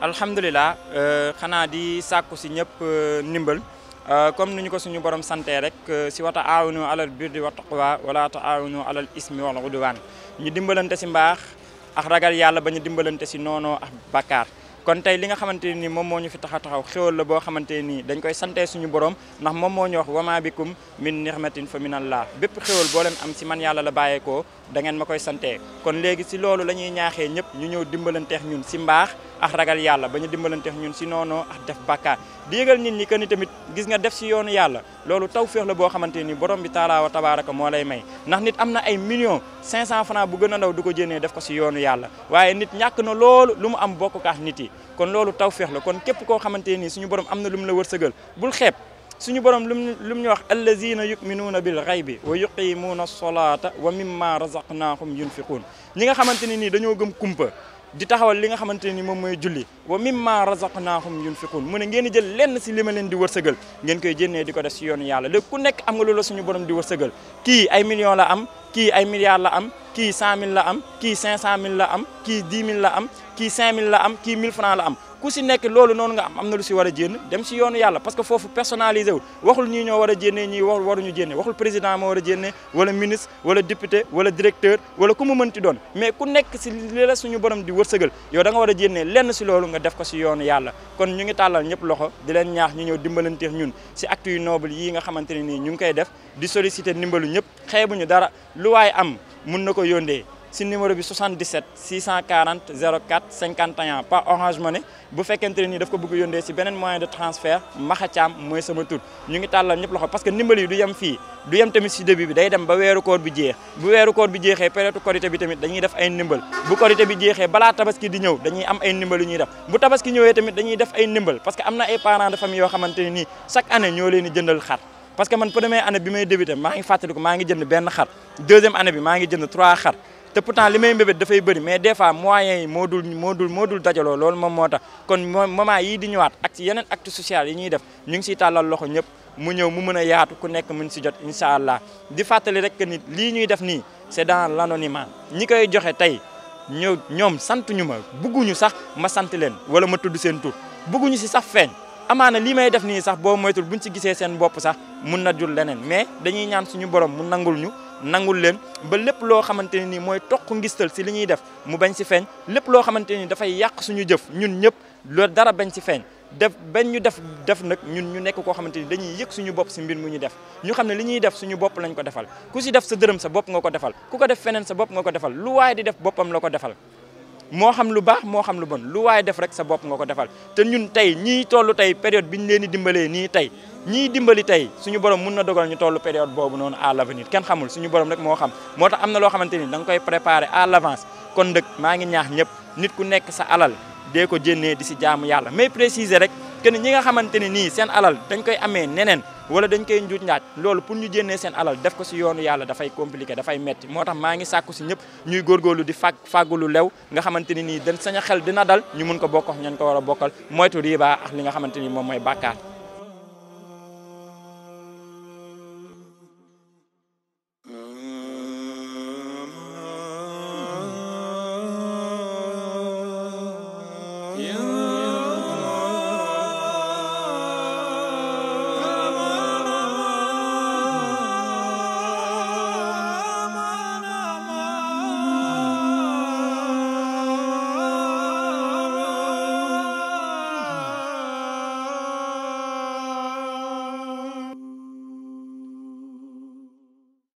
alhamdulilah xanaa di sàkku si ñëpp ndimbal comme ni ñu ko suñu borom santé rek si wa taawunu alal birri wa taqwa wala taawunu alal ismi wal udwan ñu dimbalante si mbaax ak ragal yàlla ba ñu dimbalante si noonoo ak bakkaar kon tey li nga xamante ni moom moo ñu fi taxaw xéwal la boo xamante ni dañ koy sante suñu borom ndax moom moo ñu wax wama bikum min nihmatin fa minallah bépp xéwal boo leen am si man yàlla la bàyyeekoo da ngeen ma koy sante kon léegi si loolu la ñuy ñaaxee ñëpp ñu ñëw dimbalanteex ñun si mbaax ak ragal yàlla ba ñu dimbalanteex ñun si noonoo ak def bàkkaar di yëgal nit ñi que ni tamit gis nga def si yoonu yàlla loolu tawféex la boo xamante ni borom bi taalaa wa tabaaraka moo lay may ndax nit am na ay millions 500 francs bu gën a ndaw du ko jénnee def ko si yoonu yàlla waaye nit ñàkk na loolu lu mu am bokk kaax nit yi kon loolu tawféex la kon képp koo xamante ni suñu borom am na lu mu la wërsëgal bul xeeb suñu borom lu mu ñu wax allazina yuminuuna bil ghaybi wa yuqimuuna solata wa mimma razaqnahum yunfiquun ñi nga xamante ni nii dañoo gëm kumpa di taxawal li nga xamante ni moom mooy julli wa mimma razaqnahum yunfiqun mu ne ngeen di jël lenn si li ma leen di wërsëgal ngeen koy jénnee di ko def si yoonu yàlla léegi ku nekk am nga loolu la suñu borom di wërsëgal kii ay millions la am kii ay milliards la am kii 100000 la am kii 500000 la am kii 10000 la am kii 5000 la am kii 1000 francs la am ku si nekk loolu noonu nga am na lu si war a jénn dem si yoonu yàlla parce que foofu personnalisé wul waxul ñii ñoo war a jénnee ñii waruñu jénne waxul président moo war a jénne wala ministre wala député wala directeur wala ku mu mënti doon mais ku nekk si li la suñu borom di wërsëgal yow da nga war a jénnee lenn si loolu nga def ko si yoonu yàlla kon ñu ngi tàllal ñëpp loxo di leen ñaax ñu ñëw dimbalanteex ñun si actes yu noble yii nga xamante ne nii ñu ngi koy def di solliciter ndimbalu ñëpp xeebuñu dara lu waay am mun na ko yóndee si numéro bi 77 640 04 51 par Orange Money bu fekkente ne nii daf ko bëgg yóndee si beneen moyen de transfert Maxa Thiam mooy sama tur ñu ngi tàllal ñëpp loxo parce que ndimbal yi du yem fii du yem tamit si début bi day dem ba weeru koor bi jeex bu weeru koor bi jeexee période korité bi tamit dañuy def ay ndimbal bu korité bi jeexee balaa tabaski di ñëw dañuy am ay ndimbal yu ñuy def bu tabaski ñëwee tamit dañuy def ay ndimbal parce que am na ay parents de famille yoo xamante ne nii chaque année ñoo leen di jëndal xar parce que man première année bi may débuté maa ngi fàttaliku maa ngi jënd benn xar deuxième année bi maa ngi jënd 3 xar te pourtant li may mbébét dafay bëri mais des fois moyens yi moo dul dajaloo loolu moom moo tax kon moment yii di ñëwaat ak ci yeneen acte social yi ñuy def ñu ngi siy tàllal loxo ñëpp mu ñëw mu mën a yaatu ku nekk mën si jot incha allah di fàttali rek que nit lii ñuy def nii c'est dans l'anonymat ñi koy joxe tey ñoom santuñu ma bugguñu sax ma sant leen wala ma tudd seen tur bugguñu si sax feeñ amaana lii may def nii sax boo moytul buñ ci gisee seen bopp sax mun na jur leneen mais dañuy ñaan suñu borom mu nangul leen ba lépp loo xamante ne nii mooy toq ngistal si li ñuy def mu bañ si feeñ lépp loo xamante ni dafay yàq suñu jëf ñun ñëpp loolu dara bañ si feeñ bañ ñu def nag ñun ñu nekk koo xamante ni dañuy yëg suñu bopp si mbir mu ñu def ñu xam ne li ñuy def suñu bopp lañ ko defal ku si def sa dërëm sa bopp nga ko defal ku ko def feneen sa bopp nga ko defal lu waaye di def boppam la ko defal moo xam lu baax moo xam lu bon lu waaye def rek sa bopp nga ko defal te ñun tey ñii toll tey période bi ñu leen di dimbalee nii tey ñii dimbali tey suñu borom mun na dogal ñu toll période boobu noonu à l'avenir kenn xamul suñu borom rek moo xam moo tax am na loo xamante ni da nga koy préparer à l'avance kon nag maa ngi ñaax ñëpp nit ku nekk sa alal dee ko jénnee di si jaamu yàlla mais préciser rek que ñi nga xamante ne nii seen alal dañ koy amee neneen wala dañ koy njuuj njaaj loolu pour ñu jénnee seen alal def ko si yoonu yàlla dafay compliqué dafay metti moo tax maa ngi sàkku si ñëpp ñuy góorgóorlu di fàggu lu lew nga xamante ni nii dañ sañ a xel dina dal ñu mun ko bokk ñan ko war a bokkal moytu riba ak li nga xamante ni moom mooy bàkkaar